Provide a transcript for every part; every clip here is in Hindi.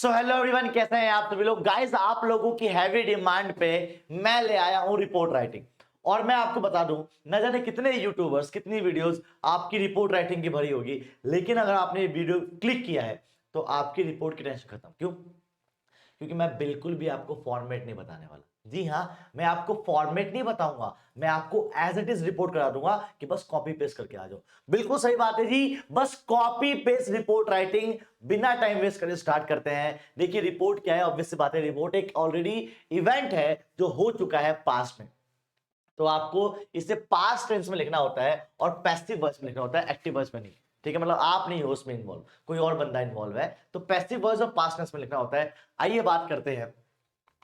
सो हेलो एवरीवन, कैसे हैं आप सभी लोग। गाइस, आप लोगों की हैवी डिमांड पे मैं ले आया हूं रिपोर्ट राइटिंग। और मैं आपको बता दूं, न जाने कितने यूट्यूबर्स, कितनी वीडियोस आपकी रिपोर्ट राइटिंग की भरी होगी, लेकिन अगर आपने ये वीडियो क्लिक किया है तो आपकी रिपोर्ट की टेंशन खत्म। क्यों? क्योंकि मैं बिल्कुल भी आपको फॉर्मेट नहीं बताने वाला। जी हाँ, मैं आपको फॉर्मेट नहीं बताऊंगा, मैं आपको एज इट इज रिपोर्ट करा दूंगा कि बस कॉपी पेस्ट करके आ जाओ। बिल्कुल सही बात है जी, बस कॉपी पेस्ट रिपोर्ट राइटिंग। बिना टाइम वेस्ट करे स्टार्ट करते हैं। देखिए, रिपोर्ट क्या है, ऑब्वियस सी बात है, रिपोर्ट एक ऑलरेडी इवेंट है जो हो चुका है पास्ट में। तो आपको इसे पास्ट टेंस में लिखना होता है और पैसिव वॉइस में लिखना होता है, एक्टिव वॉइस में नहीं। ठीक है, मतलब आप नहीं हो उसमें इन्वॉल्व, कोई और बंदा इन्वॉल्व है, तो पैसिव वॉइस और पास्ट टेंस में लिखना होता है। आइए बात करते हैं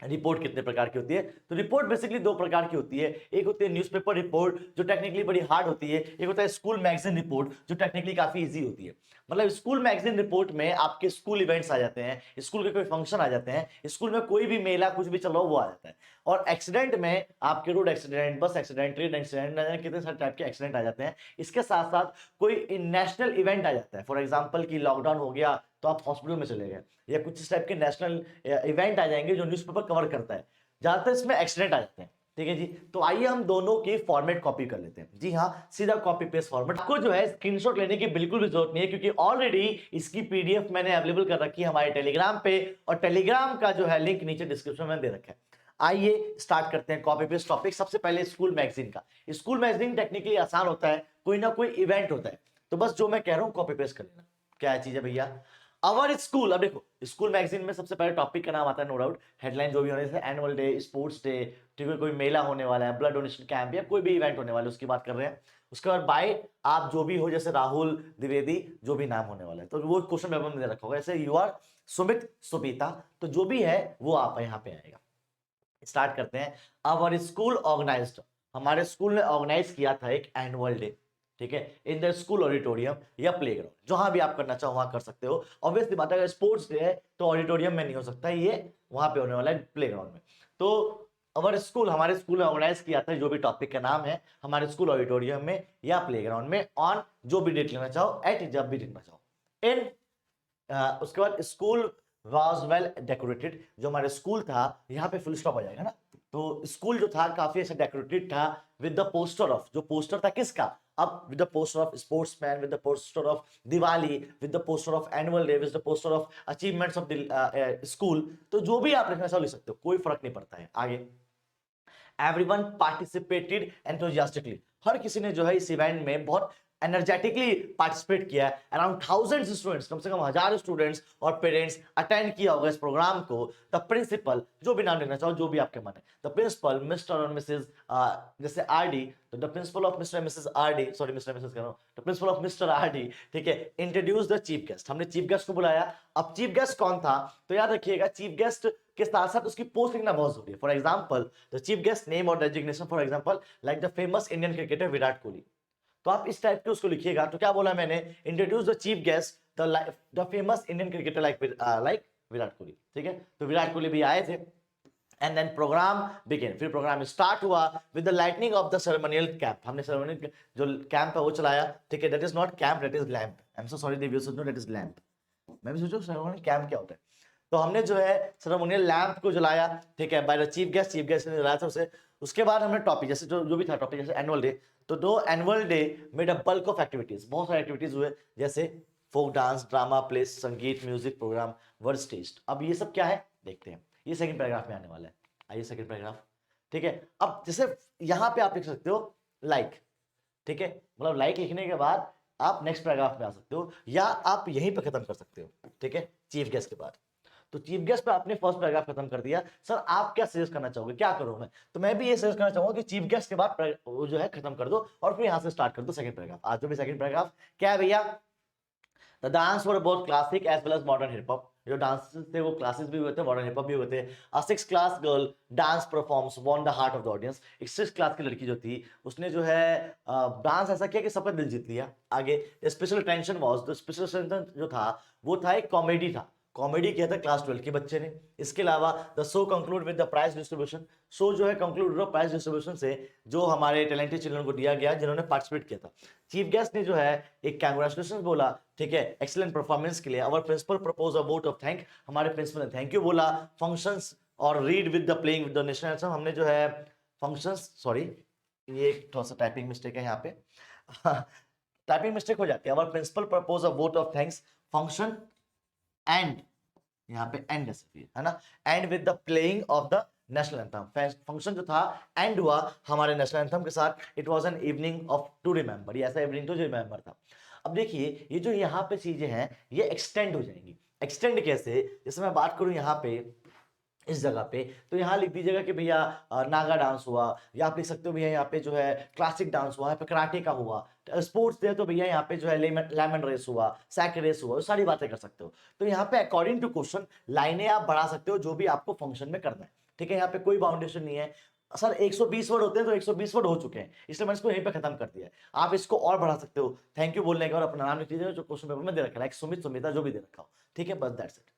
रिपोर्ट कितने प्रकार की होती है। तो रिपोर्ट बेसिकली दो प्रकार की होती है। एक होती है न्यूज़पेपर रिपोर्ट, जो टेक्निकली बड़ी हार्ड होती है। एक होता है स्कूल मैगजीन रिपोर्ट, जो टेक्निकली काफी इजी होती है। मतलब स्कूल मैगजीन रिपोर्ट में आपके स्कूल इवेंट्स आ जाते हैं, स्कूल के कोई फंक्शन आ जाते हैं, स्कूल में कोई भी मेला कुछ भी चल रहा हो वो आ जाता है। और एक्सीडेंट में आपके रोड एक्सीडेंट, बस एक्सीडेंट, ट्रेन एक्सीडेंट, कितने सारे टाइप के एक्सीडेंट आ जाते हैं। इसके साथ साथ कोई नेशनल इवेंट आ जाता है, फॉर एग्जाम्पल की लॉकडाउन हो गया तो आप हॉस्पिटल में चले गए, या कुछ इस टाइप के नेशनल इवेंट आ जाएंगे जो न्यूज़पेपर कवर करता है। ज्यादातर इसमें एक्सीडेंट आ जाते हैं। ठीक है जी, तो आइए हम दोनों की फॉर्मेट कॉपी कर लेते हैं। जी हाँ, सीधा कॉपी पेस्ट फॉर्मेट। आपको जो है स्क्रीनशॉट लेने की बिल्कुल भी जरूरत नहीं है, क्योंकि ऑलरेडी इसकी पीडीएफ मैंने अवेलेबल कर रखी है हमारे टेलीग्राम पे, और टेलीग्राम का जो है लिंक नीचे डिस्क्रिप्शन में दे रखा है। आइए स्टार्ट करते हैं कॉपी पेस्ट टॉपिक। सबसे पहले स्कूल मैगजीन का। स्कूल मैगजीन टेक्निकली आसान होता है, कोई ना कोई इवेंट होता है, तो बस जो मैं कह रहा हूं कॉपी पेस्ट कर लेना। क्या चीज है भैया? अवर स्कूल। अब देखो, स्कूल मैगजीन में सबसे पहले टॉपिक का नाम आता है, नो डाउट, हेडलाइन जो भी होने से एनुअल डे, स्पोर्ट्स डे, ठीक है, कोई मेला होने वाला है, ब्लड डोनेशन कैंप, या कोई भी इवेंट होने वाला है उसकी बात कर रहे हैं। उसके बाद बाय आप जो भी हो, जैसे राहुल द्विवेदी, जो भी नाम होने वाला है, तो वो क्वेश्चन पेपर में दे रखा होगा। जैसे यू आर सुमित सुपीता, तो जो भी है वो आप यहाँ पे आएगा। स्टार्ट करते हैं। अवर स्कूल ऑर्गेनाइज्ड, हमारे स्कूल ने ऑर्गेनाइज किया था एक एनुअल डे, ठीक है, इन द स्कूल ऑडिटोरियम या प्लेग्राउंड, जहां भी आप करना चाहो वहां कर सकते हो। ऑब्वियसली बात है, अगर स्पोर्ट्स डे है तो ऑडिटोरियम में नहीं हो सकता, ये वहां पे होने वाला है प्लेग्राउंड में। तो अवर स्कूल, हमारे स्कूल ने ऑर्गेनाइज किया था, जो भी टॉपिक का नाम है, हमारे स्कूल ऑडिटोरियम में या प्लेग्राउंड में, ऑन जो भी डेट लेना चाहो, एट जब भी लिखना चाहो, इन उसके बाद स्कूल वॉज वेल डेकोरेटेड, जो हमारे स्कूल था, यहाँ पे फुल स्टॉप आ जाएगा ना। तो स्कूल जो था काफी ऐसा डेकोरेटेड था, विद द पोस्टर ऑफ, जो पोस्टर था किसका? अब with the poster of sportsman, with the poster of Diwali, with the poster of annual day, with the poster of achievements of school. तो जो भी आप लिखना चाहो लिख सकते हो, कोई फर्क नहीं पड़ता है। आगे, एवरीवन पार्टिसिपेटेड एंथुजियास्टिकली, हर किसी ने जो है इस इवेंट में बहुत एनर्जेटिकली पार्टिसिपेट किया। अराउंड थाउजेंड स्टूडेंट्स, कम से कम 1000 स्टूडेंट्स और पेरेंट्स अटेंड किया होगा इस प्रोग्राम को। द प्रिंसिपल, जो भी नाम लेना चाहो, जो भी आपके मन है, द प्रिंसिपल मिस्टर और मिसेज, जैसे आर डी, तो the principal of mister missus R D, sorry mister missus कह रहा हूं, the principal of mister R D, ठीक है, इंट्रोड्यूस द चीफ गेस्ट, हमने चीफ गेस्ट को बुलाया। अब चीफ गेस्ट कौन था? तो याद रखिएगा, चीफ गेस्ट के साथ साथ उसकी पोस्ट लिखना बहुत जरूरी है। For example, the chief guest name और designation, for example like the famous Indian cricketer Virat Kohli, तो आप इस टाइप के उसको लिखिएगा। तो क्या बोला मैंने? Introduce the chief guest the famous Indian cricketer like Virat Kohli, ठीक है। तो विराट कोहली भी आए थे। एंड देन प्रोग्राम बिगिन, फिर प्रोग्राम स्टार्ट हुआ with the lightning of the ceremonial camp, हमने सेरेमोनियल जो कैंप है वो चलाया, ठीक है। That is not camp, that is lamp, I am so sorry the viewers, know that is lamp. मैं भी सोचूं सेरेमोनियल कैंप क्या होता है। तो हमने जो है सेरेमोनियल लैंप को जलाया, ठीक है, बाय द चीफ गेस्ट ने जलाया था उसे। उसके बाद हमने टॉपिक, जैसे जो भी था टॉपिक, जैसे एनुअल डे, तो दो annual day made a bulk of activities, बहुत सारे एक्टिविटीज हुए, जैसे फोक डांस, ड्रामा प्ले, संगीत, म्यूजिक प्रोग्राम, वर्ड स्टेज। अब ये सब क्या है देखते हैं, ये सेकंड पैराग्राफ में आने वाला है। आइए सेकंड पैराग्राफ, ठीक है। अब जैसे यहाँ पे आप लिख सकते हो लाइक, ठीक है, मतलब लाइक लिखने के बाद आप नेक्स्ट पैराग्राफ में आ सकते हो, या आप यहीं पे खत्म कर सकते हो, ठीक है, चीफ गेस्ट के बाद। तो चीफ गेस्ट पे आपने फर्स्ट पैराग्राफ खत्म कर दिया। सर आप क्या सजेस्ट करना चाहोगे, क्या करूं मैं? तो मैं भी ये सजेस्ट करना चाहूंगा कि चीफ गेस्ट के बाद वो जो है खत्म कर दो, और फिर यहां से स्टार्ट कर दो सेकंड पैराग्राफ। आज जो भी सेकंड पैराग्राफ क्या है भैया? The dance were both classic as well as modern hip hop, जो डांस थे वो क्लासिक भी हुए थे, मॉडर्न हिप हॉप भी हुए थे। अ six class girl dance performs won the heart of the audience, एक सिक्स क्लास की लड़की जो थी उसने जो है डांस ऐसा किया कि सबका दिल जीत लिया। आगे, special attention was, the special attention जो था वो था एक कॉमेडी था, कॉमेडी किया था क्लास 12 के बच्चे ने। इसके अलावा the show conclude with the prize distribution, show जो है कंक्लूड हुआ प्राइज डिस्ट्रीब्यूशन से, जो हमारे टैलेंटेड चिल्ड्रन को दिया गया जिन्होंने पार्टिसिपेट किया था। चीफ गेस्ट ने जो है एक कांग्रेचुलेशन बोला, ठीक है, एक्सीलेंट परफॉर्मेंस के लिए। Our principal propose a vote of thank, हमारे प्रिंसिपल ने थैंक यू बोला। फंक्शंस और read with the playing with the national anthem, हमने जो है फंक्शंस, सॉरी ये थोड़ा सा टाइपिंग मिस्टेक है यहाँ पे टाइपिंग मिस्टेक हो जाती है। Our principal propose a vote of thanks, function end, यहाँ पे एंड है ना, end with the playing of the national anthem. Function जो था एंड हुआ हमारे नेशनल एंथम के साथ। It was an evening of to remember, ऐसा इवनिंग टू रिमेंबर था। अब देखिए ये जो यहाँ पे चीजें हैं ये एक्सटेंड हो जाएंगी। एक्सटेंड कैसे, जैसे मैं बात करूं यहाँ पे इस जगह पे, तो यहाँ लिख दीजिएगा कि भैया नागा डांस हुआ, या आप लिख सकते हो भैया यहाँ पे जो है क्लासिक डांस हुआ, यहाँ पे कराटे का हुआ, स्पोर्ट्स डे तो भैया यहाँ पे जो है लेमन रेस हुआ, सैक रेस हुआ, सारी बातें कर सकते हो। तो यहाँ पे अकॉर्डिंग टू क्वेश्चन लाइनें आप बढ़ा सकते हो जो भी आपको फंक्शन में करना है, ठीक है। यहाँ पे कोई बाउंडेशन नहीं है। सर 120 वर्ड होते हैं तो 120 वर्ड हो चुके हैं, इसलिए मैंने इसको यहीं पे खत्म कर दिया है। आप इसको और बढ़ा सकते हो। थैंक यू बोलने के बाद अपना नाम लिख दीजिएगा जो क्वेश्चन पेपर में दे रखा है, सुमित, सुमिता, जो भी दे रखा हो, ठीक है, बस दैट्स इट।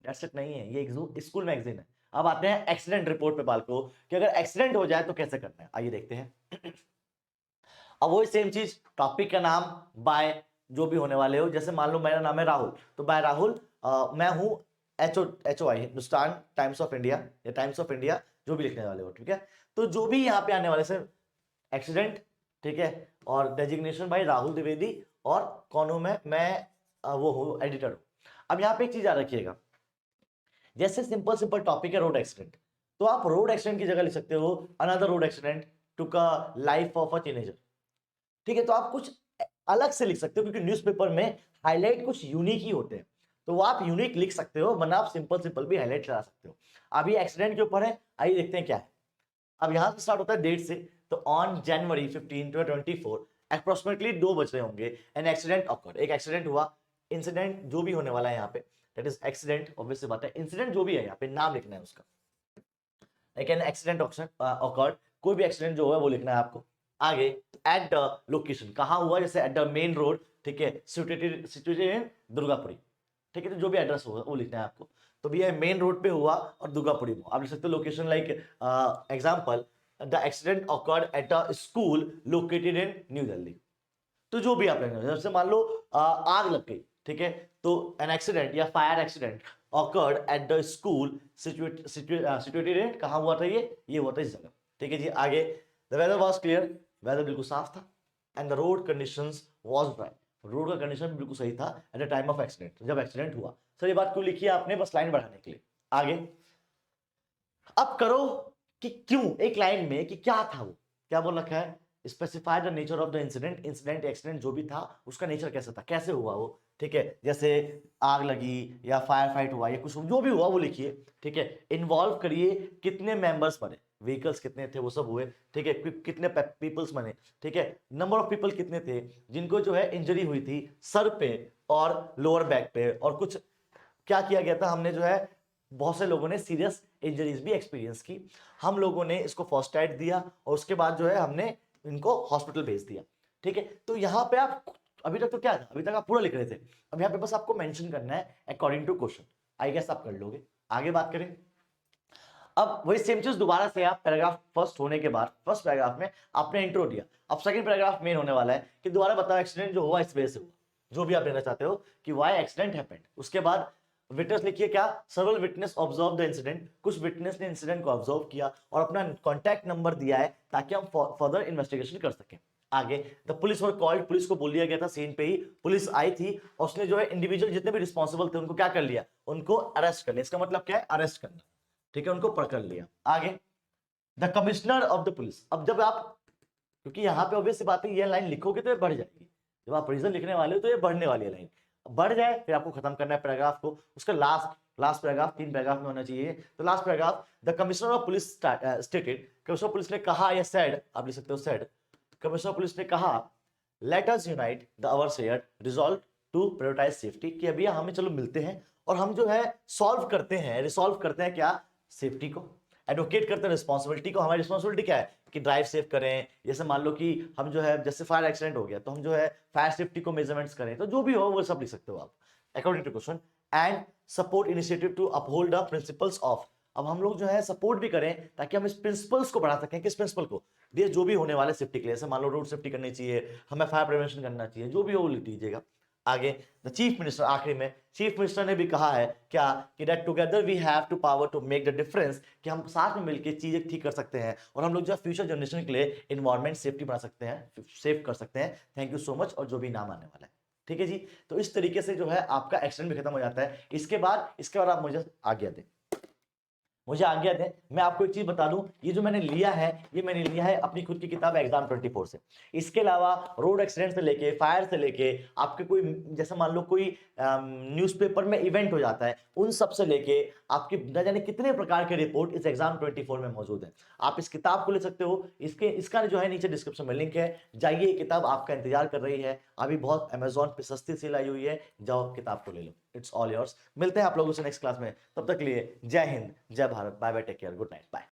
दैट्स इट नहीं है, ये स्कूल मैगजीन है। अब आते हैं एक्सीडेंट रिपोर्ट पे बालको, कि अगर एक्सीडेंट हो जाए तो कैसे करना है, आइए देखते हैं। अब वही सेम चीज, टॉपिक का नाम बाय जो भी होने वाले हो, जैसे मान लो मेरा नाम है राहुल, तो बाय राहुल, मैं हूं HOI Hindustan times of India या टाइम्स ऑफ इंडिया, जो भी लिखने वाले हो, ठीक है। तो जो भी यहाँ पे आने वाले से एक्सीडेंट, ठीक है, और डेजिग्नेशन बाय राहुल द्विवेदी, और कौन हूं मैं वो हूँ एडिटर हूँ। अब यहाँ पे एक चीज याद रखिएगा, जैसे सिंपल सिंपल टॉपिक है रोड एक्सीडेंट, तो आप रोड एक्सीडेंट की जगह लिख सकते हो another road accident took a life of a teenager, ठीक है। तो आप कुछ अलग से लिख सकते हो, क्योंकि न्यूज़पेपर में हाईलाइट कुछ यूनिक ही होते हैं, तो वो आप यूनिक लिख सकते हो, वरना आप सिंपल सिंपल भी हाईलाइट चला सकते हो। अब ये एक्सीडेंट के ऊपर है, आइए देखते हैं क्या है। अब यहां से स्टार्ट होता है डेट से, तो ऑन जनवरी 15 to 24 अप्रोक्सीमेटली 2 बज रहे होंगे, एन एक्सीडेंट ऑकर्ड, एक एक्सीडेंट हुआ। इंसिडेंट जो भी होने वाला है यहाँ पे, दैट इज एक्सीडेंट, ऑब्वियस सी बात है। इंसिडेंट जो भी है यहाँ पे नाम लिखना है उसका, एक एन एक्सीडेंट ऑकर्ड, कोई भी एक्सीडेंट जो हुआ वो लिखना है आपको। आगे एट द लोकेशन, कहाँ हुआ, जैसे एट द मेन रोड, ठीक है, सिचुएटेड इन दुर्गापुरी, ठीक है, तो जो भी एड्रेस होगा वो लिखना है आपको। तो भैया मेन रोड पे हुआ और दुर्गापुरी में, आप लिख सकते हो location, like example the accident awkward at a school located in new Delhi. तो जो भी आप लेंगे, जैसे मान लो आग लग गई, ठीक है, तो एन एक्सीडेंट या fire accident awkward at the school situated in, कहाँ हुआ था, ये हुआ था इस जगह, ठीक है जी। आगे the weather was clear, weather बिल्कुल साफ था, and the road conditions was dry, road का कंडीशन बिल्कुल सही था at the time of accident, जब एक्सीडेंट हुआ। सर ये बात क्यों लिखी है आपने, बस लाइन बढ़ाने के लिए। आगे अब करो कि क्यों एक लाइन में, कि क्या था वो, क्या बोल रखा है, specify the nature of the incident, incident accident जो भी था उसका नेचर कैसा था, कैसे हुआ वो, ठीक है, जैसे आग लगी या फायर फाइट हुआ या कुछ जो भी हुआ वो लिखिए, ठीक है। इन्वॉल्व करिए, कितने मेंबर्स बने, व्हीकल्स कितने थे वो सब हुए, ठीक है, कितने पीपल्स बने, ठीक है, नंबर ऑफ पीपल कितने थे जिनको जो है इंजरी हुई थी सर पे और लोअर बैक पे, और कुछ क्या किया गया था, हमने जो है बहुत से लोगों ने सीरियस इंजरीज भी एक्सपीरियंस की, हम लोगों ने इसको फर्स्ट एड दिया और उसके बाद जो है हमने इनको हॉस्पिटल भेज दिया, ठीक है। तो यहाँ पे आप अभी तक तो क्या था, अभी तक आप पूरा लिख रहे थे, अब यहाँ पे बस आपको मेंशन करना है according to question, I guess आप कर लोगे। आगे बात करें, अब वही सेम चीज दोबारा से, आप पैराग्राफ फर्स्ट होने के बाद फर्स्ट पैराग्राफ में आपने इंट्रो दिया, अब सेकंड पैराग्राफ मेन होने वाला है कि दोबारा बताओ एक्सीडेंट जो हुआ इस वजह से हुआ, जो भी आप लेना चाहते हो कि व्हाई एक्सीडेंट हैपेंड। उसके बाद विटनेस लिखिए, क्या, several witness observe the incident, कुछ विटनेस ने इंसिडेंट को ऑब्जर्व किया और अपना कॉन्टैक्ट नंबर दिया है ताकि हम फर्दर इन्वेस्टिगेशन कर सकें। आगे the police were called, police को बोल दिया गया था, सीन पे ही पुलिस आई थी और उसने जो है इंडिविजुअल जितने भी रिस्पॉन्सिबल थे उनको क्या कर लिया, उनको अरेस्ट कर लिया। इसका मतलब क्या है, अरेस्ट करना, ठीक है, उनको पकड़ लिया। आगे the commissioner of the police, अब जब आप, क्योंकि यहाँ पे ऑब्वियस सी बात है ये लाइन लिखोगे तो ये बढ़ जाएगी, जब आप रीजन लिखने वाले हो तो ये बढ़ने वाली है लाइन, बढ़ जाए फिर आपको खत्म करना है पैराग्राफ को, उसका लास्ट पैराग्राफ 3 पैराग्राफ में होना चाहिए। तो last paragraph, the commissioner of police stated, commissioner police ने कहा या सेड, आप लिख सकते हो सेड, कमिश्नर पुलिस ने कहा let us unite the our shared resolve to prioritize safety, कि अभी हमें चलो मिलते हैं और हम जो है सॉल्व करते हैं, रिसॉल्व करते हैं क्या, सेफ्टी को, एडवोकेट करते हैं रिस्पॉन्सिबिलिटी को। हमारी रिस्पॉन्सिबिलिटी क्या है कि ड्राइव सेफ करें, जैसे मान लो कि हम जो है जैसे फायर एक्सीडेंट हो गया तो हम जो है फायर सेफ्टी को मेजरमेंट्स करें, तो जो भी हो वो सब लिख सकते हो आप according to question. And support initiative to uphold the principles of. अब हम लोग जो है सपोर्ट भी करें ताकि हम इस प्रिंसिपल्स को बढ़ा सकें। किस प्रिंसिपल को? ये जो भी होने वाले सेफ्टी के लिए, जैसे मान लो रोड सेफ्टी करनी चाहिए, हमें फायर प्रिवेंशन करना चाहिए, जो भी हो लिख दीजिएगा। आगे द चीफ मिनिस्टर, आखिरी में चीफ मिनिस्टर ने भी कहा है क्या कि that together we have to power to make the difference, कि हम साथ में मिलकर चीजें ठीक कर सकते हैं और हम लोग जो फ्यूचर जनरेशन के लिए इन्वायरमेंट सेफ्टी बना सकते हैं, सेव कर सकते हैं। थैंक यू सो मच, और जो भी नाम आने वाला है। ठीक है जी, तो इस तरीके से जो है आपका एक्सीडेंट भी खत्म हो जाता है। इसके बाद आप मुझे आज्ञा दें, मुझे आज्ञा दें, मैं आपको एक चीज बता दूं, ये जो मैंने लिया है, ये मैंने लिया है अपनी खुद की किताब एग्जाम 24 से। इसके अलावा रोड एक्सीडेंट से लेके, फायर से लेके, आपके कोई जैसे मान लो कोई न्यूज़पेपर में इवेंट हो जाता है, उन सब से लेके आपकी न जाने कितने प्रकार के रिपोर्ट इस एग्जाम 24 में मौजूद है। आप इस किताब को ले सकते हो, इसका जो है नीचे डिस्क्रिप्शन में लिंक है, जाइए, ये किताब आपका इंतजार कर रही है। अभी बहुत अमेजोन पे सस्ती सेल आई हुई है, जाओ किताब को ले लो। It's all yours. मिलते हैं आप लोगों से नेक्स्ट क्लास में, तब तक के लिए जय हिंद, जय Bharat, bye bye, take care, good night, bye.